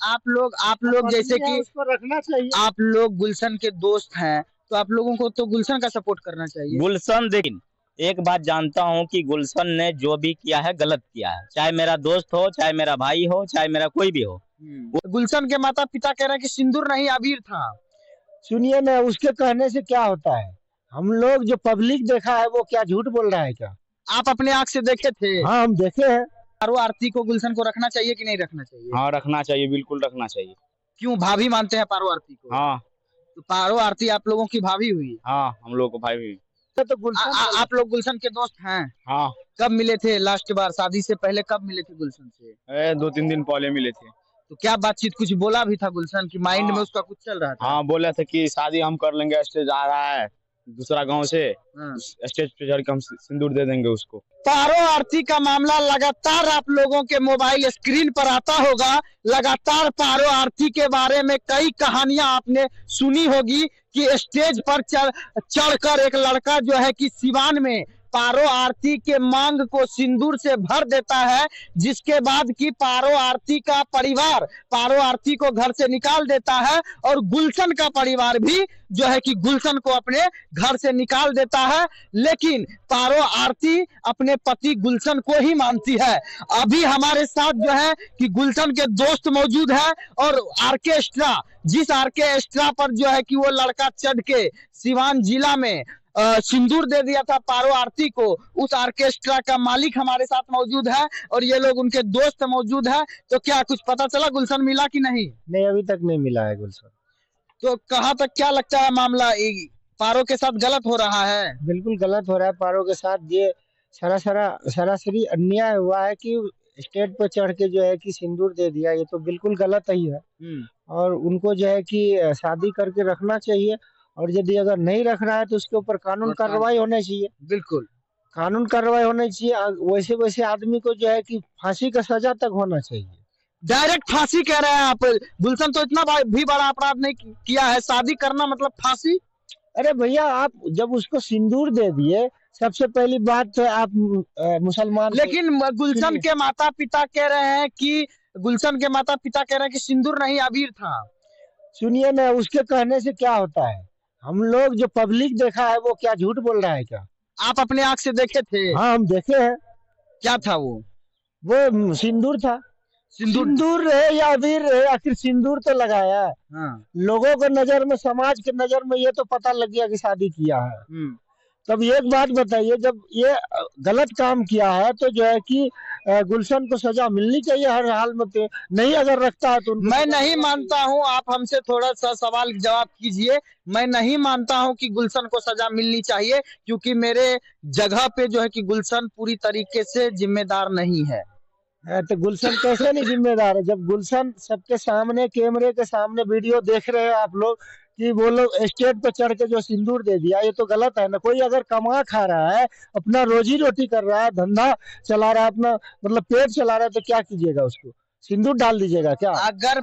आप लोग जैसे कि उसको रखना चाहिए। आप लोग गुलशन के दोस्त हैं, तो आप लोगों को तो गुलशन का सपोर्ट करना चाहिए। गुलशन देखिए, एक बात जानता हूँ कि गुलशन ने जो भी किया है गलत किया है, चाहे मेरा दोस्त हो, चाहे मेरा भाई हो, चाहे मेरा कोई भी हो। गुलशन के माता पिता कह रहे हैं कि सिंदूर नहीं अबीर था। सुनिए ना, उसके कहने से क्या होता है? हम लोग जो पब्लिक देखा है वो क्या झूठ बोल रहा है क्या? आप अपने आंख से देखे थे? हाँ, हम देखे हैं। पारो आरती को गुलशन को रखना चाहिए कि नहीं रखना चाहिए? हाँ, रखना चाहिए, बिल्कुल रखना चाहिए। क्यों, भाभी मानते हैं पारो आरती को? हाँ। तो पारो आरती आप लोगों की भाभी हुई? हाँ, हम लोग को भाई भी। तो गुलशन आप लोग गुलशन के दोस्त हैं? हाँ। कब मिले थे लास्ट बार? शादी से पहले कब मिले थे गुलशन से? 2-3 दिन पहले मिले थे। तो क्या बातचीत, कुछ बोला भी था गुलशन की माइंड में उसका कुछ चल रहा था? हाँ, बोला था कि शादी हम कर लेंगे, स्टेज आ रहा है दूसरा गांव से, स्टेज पे चढ़ के हम सिंदूर दे देंगे उसको। पारो आरती का मामला लगातार आप लोगों के मोबाइल स्क्रीन पर आता होगा। लगातार पारो आरती के बारे में कई कहानियां आपने सुनी होगी कि स्टेज पर चढ़कर एक लड़का जो है कि सिवान में पारो आरती के मांग को सिंदूर से भर देता है, जिसके बाद की पारो आरती का परिवार पारो आरती को घर से निकाल देता है और गुलशन का परिवार भी जो है कि गुलशन को अपने घर से निकाल देता है। लेकिन पारो आरती अपने पति गुलशन को ही मानती है। अभी हमारे साथ जो है कि गुलशन के दोस्त मौजूद है और आर्केस्ट्रा, जिस आर्केस्ट्रा पर जो है कि वो लड़का चढ़ के सिवान जिला में सिंदूर दे दिया था पारो आरती को, उस आर्केस्ट्रा का मालिक हमारे साथ मौजूद है और ये लोग उनके दोस्त मौजूद है। तो क्या कुछ पता चला गुलशन मिला कि नहीं? नहीं, अभी तक नहीं मिला है गुलशन। तो कहाँ तक क्या लगता है मामला पारो के साथ गलत हो रहा है? बिल्कुल गलत हो रहा है पारो के साथ। ये सरासरी अन्याय हुआ है कि स्टेज पर चढ़ के जो है कि सिंदूर दे दिया, ये तो बिल्कुल गलत ही है। और उनको जो है कि शादी करके रखना चाहिए, और यदि अगर नहीं रख रहा है तो उसके ऊपर कानून कार्रवाई होनी चाहिए। बिल्कुल कानून कार्रवाई होनी चाहिए। वैसे आदमी को जो है कि फांसी का सजा तक होना चाहिए। डायरेक्ट फांसी कह रहे हैं आप? गुलशन तो इतना भी बड़ा अपराध नहीं किया है, शादी करना मतलब फांसी? अरे भैया, आप जब उसको सिंदूर दे दिए, सबसे पहली बात तो आप मुसलमान। लेकिन गुलशन के माता पिता कह रहे हैं कि सिंदूर नहीं अबीर था। सुनिए ना, उसके कहने से क्या होता है? हम लोग जो पब्लिक देखा है वो क्या झूठ बोल रहा है क्या? आप अपने आंख से देखे थे? हाँ, हम देखे हैं। क्या था वो? वो सिंदूर था। सिंदूर रहे या अबीर रहे, आखिर सिंदूर तो लगाया। हाँ। लोगों के नजर में, समाज के नजर में ये तो पता लग गया कि शादी किया है। तब एक बात बताइए, जब ये गलत काम किया है तो जो है कि गुलशन को सजा मिलनी चाहिए हर हाल में। नहीं अगर रखता है तो मैं नहीं मानता हूं, आप हमसे थोड़ा सा सवाल जवाब कीजिए। मैं नहीं मानता हूं कि गुलशन को सजा मिलनी चाहिए, क्योंकि मेरे जगह पे जो है कि गुलशन पूरी तरीके से जिम्मेदार नहीं है। तो गुलशन कैसे नहीं जिम्मेदार है? जब गुलशन सबके सामने, कैमरे के सामने वीडियो देख रहे हैं आप लोग कि वो लोग स्टेज पर चढ़ के जो सिंदूर दे दिया, ये तो गलत है ना। कोई अगर कमा खा रहा है, अपना रोजी रोटी कर रहा है, धंधा चला रहा है, अपना मतलब पेट चला रहा है, तो क्या कीजिएगा? उसको सिंदूर डाल दीजिएगा क्या? अगर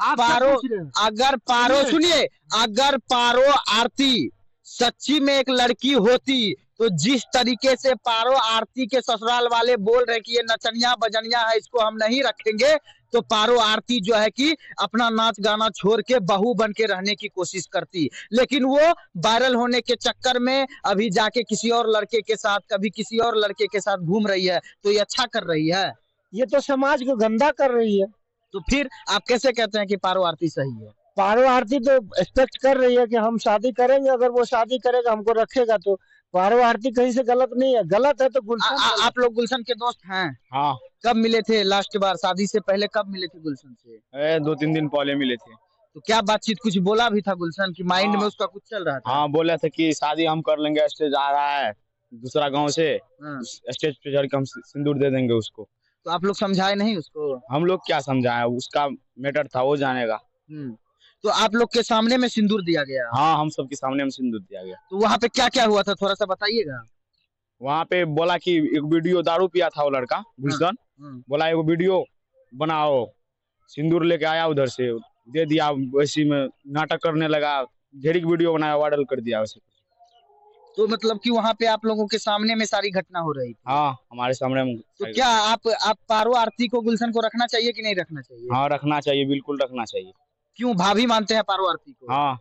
पारो आरती सच्ची में एक लड़की होती, तो जिस तरीके से पारो आरती के ससुराल वाले बोल रहे कि ये नचनिया बजनिया है, इसको हम नहीं रखेंगे, तो पारो आरती जो है कि अपना नाच गाना छोड़ के बहू बन के रहने की कोशिश करती। लेकिन वो वायरल होने के चक्कर में अभी जाके किसी और लड़के के साथ, कभी किसी और लड़के के साथ घूम रही है। तो ये अच्छा कर रही है? ये तो समाज को गंदा कर रही है। तो फिर आप कैसे कहते हैं कि पारो आरती सही है? पारो आरती तो एक्सपेक्ट कर रही है कि हम शादी करेंगे, अगर वो शादी करेगा, हमको रखेगा, तो पारो आरती कहीं से गलत नहीं है। गलत है तो गुलशन। आप लोग गुलशन के दोस्त हैं? हाँ। कब मिले थे लास्ट बार? शादी से पहले कब मिले थे गुलशन से? 2-3 दिन पहले मिले थे। तो क्या बातचीत, कुछ बोला भी था गुलशन की माइंड में उसका कुछ चल रहा था? हाँ, बोला था कि शादी हम कर लेंगे, स्टेज आ रहा है दूसरा गांव से, स्टेज पे चढ़ के हम सिंदूर दे देंगे उसको। तो आप लोग समझाए नहीं उसको? हम लोग क्या समझाए, उसका मैटर था, वो जानेगा। तो आप लोग के सामने में सिंदूर दिया गया? हाँ, हम सबके सामने में सिंदूर दिया गया। तो वहाँ पे क्या क्या हुआ था, थोड़ा सा बताइएगा। वहाँ पे बोला कि एक वीडियो, दारू पिया था वो लड़का गुलशन, बोला एक वीडियो बनाओ, सिंदूर लेके आया, उधर से दे दिया, वैसी में नाटक करने लगा, ढेरी वीडियो बनाया, वायरल कर दिया वैसे। तो मतलब कि वहाँ पे आप लोगों के सामने में सारी घटना हो रही थी। हाँ हमारे सामने तो क्या आप पारो आरती को गुलशन को रखना चाहिए कि नहीं रखना चाहिए? हाँ रखना चाहिए, बिल्कुल रखना चाहिए। क्यों भाभी मानते हैं पारो आरती को? हाँ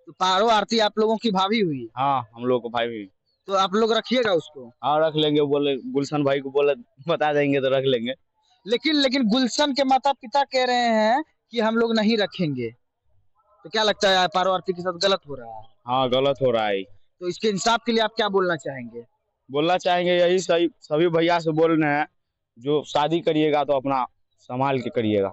तो पारो आरती आप लोगों की भाभी हुई, हाँ हम लोग को भाई भी। तो आप लोग रखिएगा उसको। हाँ रख लेंगे, बोले गुलशन भाई को बोले बता देंगे तो रख लेंगे। लेकिन गुलशन के माता पिता कह रहे हैं कि हम लोग नहीं रखेंगे, तो क्या लगता है पारो आरती के साथ गलत हो रहा है? हाँ गलत हो रहा है। तो इसके इंसाफ के लिए आप क्या बोलना चाहेंगे? बोलना चाहेंगे यही सही, सभी भैया से बोल रहे हैं, जो शादी करिएगा तो अपना संभाल के करिएगा।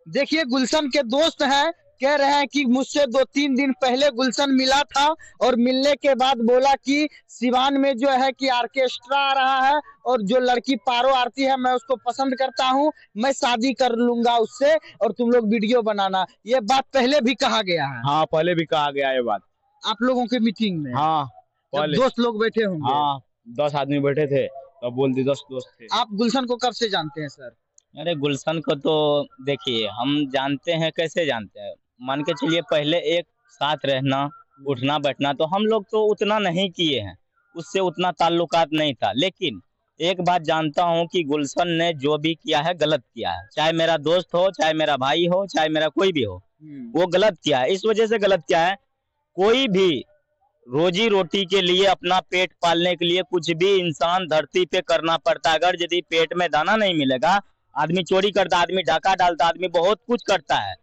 देखिए गुलशन के दोस्त हैं, कह रहे हैं कि मुझसे 2-3 दिन पहले गुलशन मिला था और मिलने के बाद बोला कि सिवान में जो है कि ऑर्केस्ट्रा आ रहा है और जो लड़की पारो आरती है मैं उसको पसंद करता हूं, मैं शादी कर लूंगा उससे और तुम लोग वीडियो बनाना। ये बात पहले भी कहा गया है। हाँ पहले भी कहा गया ये बात आप लोगों के मीटिंग में। हाँ पहले दोस्त लोग बैठे होंगे। हाँ 10 आदमी बैठे थे तब बोल दी 10 दोस्त थे। आप गुलशन को कब से जानते हैं सर? अरे गुलशन को तो देखिए हम जानते हैं, कैसे जानते हैं, मान के चलिए पहले एक साथ रहना उठना बैठना तो हम लोग तो उतना नहीं किए हैं, उससे उतना ताल्लुकात नहीं था। लेकिन एक बात जानता हूं कि गुलशन ने जो भी किया है गलत किया है, चाहे मेरा दोस्त हो, चाहे मेरा भाई हो, चाहे मेरा कोई भी हो, वो गलत किया है। इस वजह से गलत किया है, कोई भी रोजी रोटी के लिए, अपना पेट पालने के लिए कुछ भी इंसान धरती पे करना पड़ता है। अगर यदि पेट में दाना नहीं मिलेगा, आदमी चोरी करता, आदमी डाका डालता, आदमी बहुत कुछ करता है,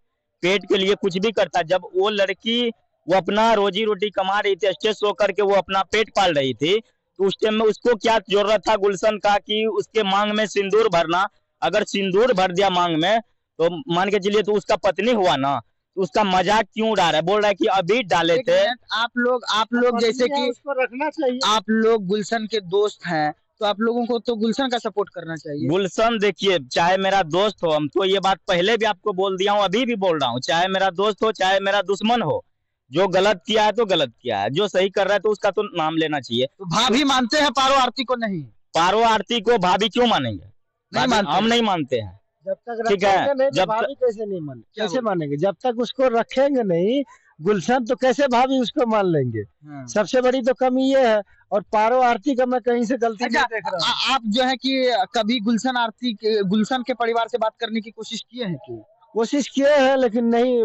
पेट के लिए कुछ भी करता है। जब वो लड़की वो अपना रोजी रोटी कमा रही थी, स्टेज शो करके वो अपना पेट पाल रही थी, तो उस टाइम में उसको क्या जरूरत था गुलशन का कि उसके मांग में सिंदूर भरना? अगर सिंदूर भर दिया मांग में तो मान के चलिए तो उसका पत्नी हुआ ना, तो उसका मजाक क्यों उड़ा रहा है? बोल रहा है कि अभी डाले थे। आप लोग जैसे कि उसको रखना चाहिए। आप लोग गुलशन के दोस्त हैं, तो आप लोगों को तो गुलशन का सपोर्ट करना चाहिए। गुलशन देखिए, चाहे मेरा दोस्त हो, हम तो ये बात पहले भी आपको बोल दिया हूँ, अभी भी बोल रहा हूँ, चाहे मेरा दोस्त हो चाहे मेरा दुश्मन हो, जो गलत किया है तो गलत किया है, जो सही कर रहा है तो उसका तो नाम लेना चाहिए। तो भाभी मानते हैं पारो आरती को? नहीं, पारो आरती को भाभी क्यों मानेंगे? नहीं मानते। हम नहीं मानते हैं। जब तक ठीक है, रखेंगे नहीं तो जब भाभी कैसे नहीं मान, क्या कैसे मानेंगे? जब तक उसको रखेंगे नहीं गुलशन तो कैसे भाभी उसको मान लेंगे? सबसे बड़ी तो कमी ये है। और पारो आरती का मैं कहीं से गलती नहीं देख रहा हूँ। आप जो है कि कभी गुलशन के परिवार से बात करने की कोशिश किए हैं कि? कोशिश किए हैं लेकिन नहीं,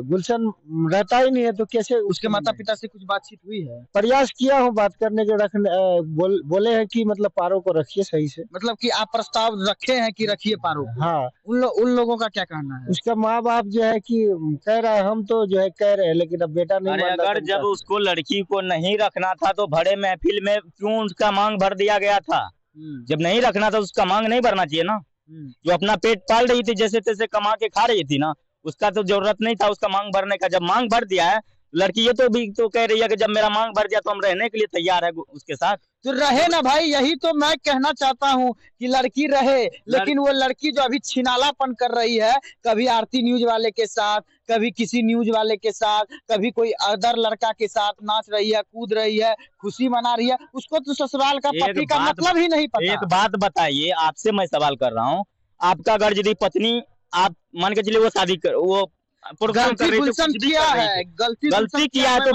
गुलशन रहता ही नहीं है तो कैसे? उसके माता पिता से कुछ बातचीत हुई है? प्रयास किया हूँ बात करने के, रखने बोले हैं कि मतलब पारो को रखिए सही से। मतलब कि आप प्रस्ताव रखे हैं कि रखिए पारो को? हाँ। उन लोगों का क्या कहना है? उसका माँ बाप जो है कि कह रहा है, हम तो जो है कह रहे हैं लेकिन अब बेटा नहीं। अरे अगर जब उसको लड़की को नहीं रखना था तो बड़े महफिल में क्यों उसका मांग भर दिया गया था? जब नहीं रखना था उसका मांग नहीं भरना चाहिए ना। जो अपना पेट पाल रही थी, जैसे तैसे कमा के खा रही थी ना, उसका तो जरूरत नहीं था उसका मांग भरने का। जब मांग भर दिया है, लड़की ये तो भी तो कह रही है कि जब मेरा मांग भर दिया तो हम रहने के लिए तैयार है उसके साथ। तो रहे ना भाई, यही तो मैं कहना चाहता हूँ कि लड़की रहे, लेकिन वो लड़की जो अभी छिनालापन कर रही है, कभी आरती न्यूज वाले के साथ, कभी किसी न्यूज वाले के साथ, कभी कोई अदर लड़का के साथ नाच रही है, कूद रही है, खुशी मना रही है, उसको तो ससुराल का पति का मतलब ही नहीं पता। एक बात बताइए, आपसे मैं सवाल कर रहा हूँ, आपका अगर यदि पत्नी, आप मान के चलिए वो शादी कर, वो प्रोग्राम कर रही थी, किया है, गलती किया है तो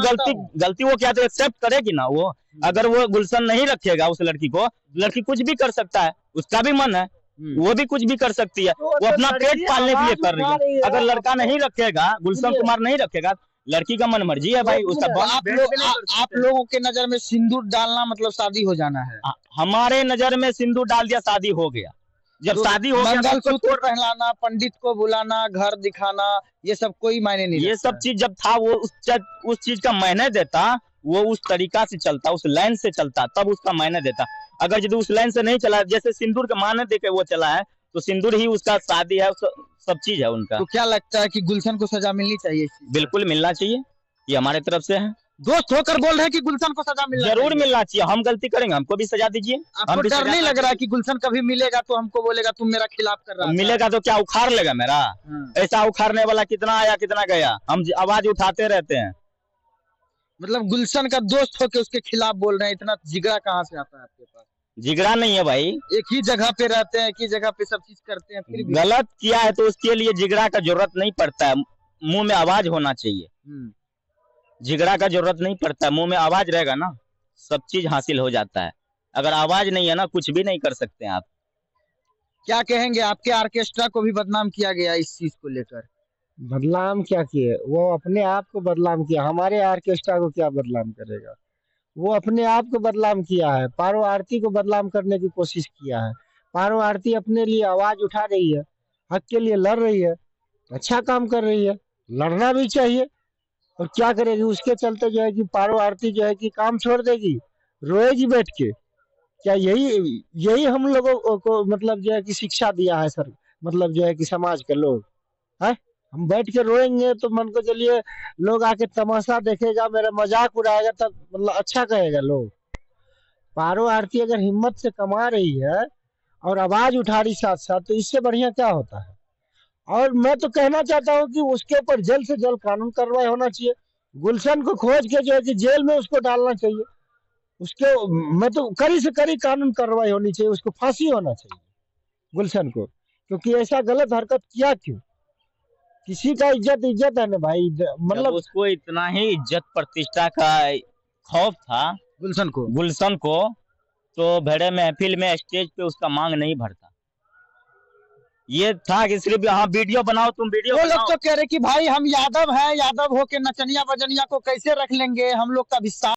गलती वो क्या तो एक्सेप्ट करेगी ना वो। अगर वो गुलशन नहीं रखेगा उस लड़की को, लड़की कुछ भी कर सकता है, उसका भी मन है, वो भी कुछ भी कर सकती है, वो अपना पेट पालने के लिए कर रही है। अगर लड़का नहीं रखेगा, गुलशन कुमार नहीं रखेगा, लड़की का मन मर्जी है भाई उसका। आप लोगों के नजर में सिंदूर डालना मतलब शादी हो जाना है? हमारे नजर में सिंदूर डाल दिया शादी हो गया। जब शादी हो गया, मंगलसूत्र पहनाना, पंडित को बुलाना, घर दिखाना, ये सब कोई मायने नहीं। ये सब चीज जब था, वो उस चीज का मायने देता, वो उस तरीका से चलता, उस लाइन से चलता, तब उसका मायने देता। अगर यदि उस लाइन से नहीं चला, जैसे सिंदूर का मायने देके वो चला है, तो सिंदूर ही उसका शादी है, सब चीज है उनका। तो क्या लगता है कि गुलशन को सजा मिलनी चाहिए? बिल्कुल मिलना चाहिए, ये हमारे तरफ से है। दोस्त होकर बोल रहे हैं कि गुलशन को सजा मिलना जरूर मिलना चाहिए। हम गलती करेंगे, हमको भी सजा दीजिए। आपको डर नहीं लग रहा कि गुलशन कभी मिलेगा तो हमको बोलेगा तुम मेरा खिलाफ कर रहा है? मिलेगा तो क्या उखाड़ लेगा मेरा? ऐसा उखाड़ने वाला कितना आया कितना गया, हम आवाज उठाते रहते हैं। मतलब गुलशन का दोस्त होकर उसके खिलाफ बोल रहे हैं, इतना जिगरा कहाँ से आता है आपके पास? जिगरा नहीं है भाई, एक ही जगह पे रहते हैं, एक ही जगह पे सब चीज करते हैं, फिर भी गलत किया है तो उसके लिए जिगरा का जरूरत नहीं पड़ता है, मुंह में आवाज होना चाहिए। झगड़ा का जरूरत नहीं पड़ता है, मुंह में आवाज रहेगा ना सब चीज हासिल हो जाता है। अगर आवाज नहीं है ना कुछ भी नहीं कर सकते हैं आप। क्या कहेंगे, आपके ऑर्केस्ट्रा को भी बदनाम किया गया इस चीज को लेकर? बदनाम क्या किए, वो अपने आप को बदनाम किया, हमारे ऑर्केस्ट्रा को क्या बदनाम करेगा। वो अपने आप को बदनाम किया है, पारो आरती को बदनाम करने की कोशिश किया है। पारो आरती अपने लिए आवाज उठा रही है, हक के लिए लड़ रही है, अच्छा काम कर रही है, लड़ना भी चाहिए। और क्या करेगी, उसके चलते जो है कि पारो आरती जो है कि काम छोड़ देगी, रोएगी बैठ के। क्या यही यही हम लोगों को मतलब जो है कि शिक्षा दिया है सर, मतलब जो है कि समाज के लोग है। हम बैठ के रोएंगे तो मन को चलिए लोग आके तमाशा देखेगा, मेरा मजाक उड़ाएगा, तब मतलब अच्छा कहेगा लोग। पारो आरती अगर हिम्मत से कमा रही है और आवाज उठा रही साथ साथ, तो इससे बढ़िया क्या होता है। और मैं तो कहना चाहता हूँ कि उसके ऊपर जल्द से जल्द कानून कार्रवाई होना चाहिए। गुलशन को खोज के जो है कि जेल में उसको डालना चाहिए। उसके मैं तो कड़ी से कड़ी कानून कार्रवाई होनी चाहिए, उसको फांसी होना चाहिए गुलशन को, क्योंकि ऐसा गलत हरकत किया क्यों। किसी का इज्जत इज्जत है ना भाई, मतलब उसको इतना ही इज्जत प्रतिष्ठा का खौफ था गुलशन को तो भेड़े महफिल में स्टेज पे उसका मांग नहीं भरता। ये था कि सिर्फ हाँ वीडियो बनाओ, तुम वीडियो वो बनाओ। लोग तो कह रहे कि भाई हम यादव हैं, यादव होके नचनिया बजनिया को कैसे रख लेंगे, हम लोग का भी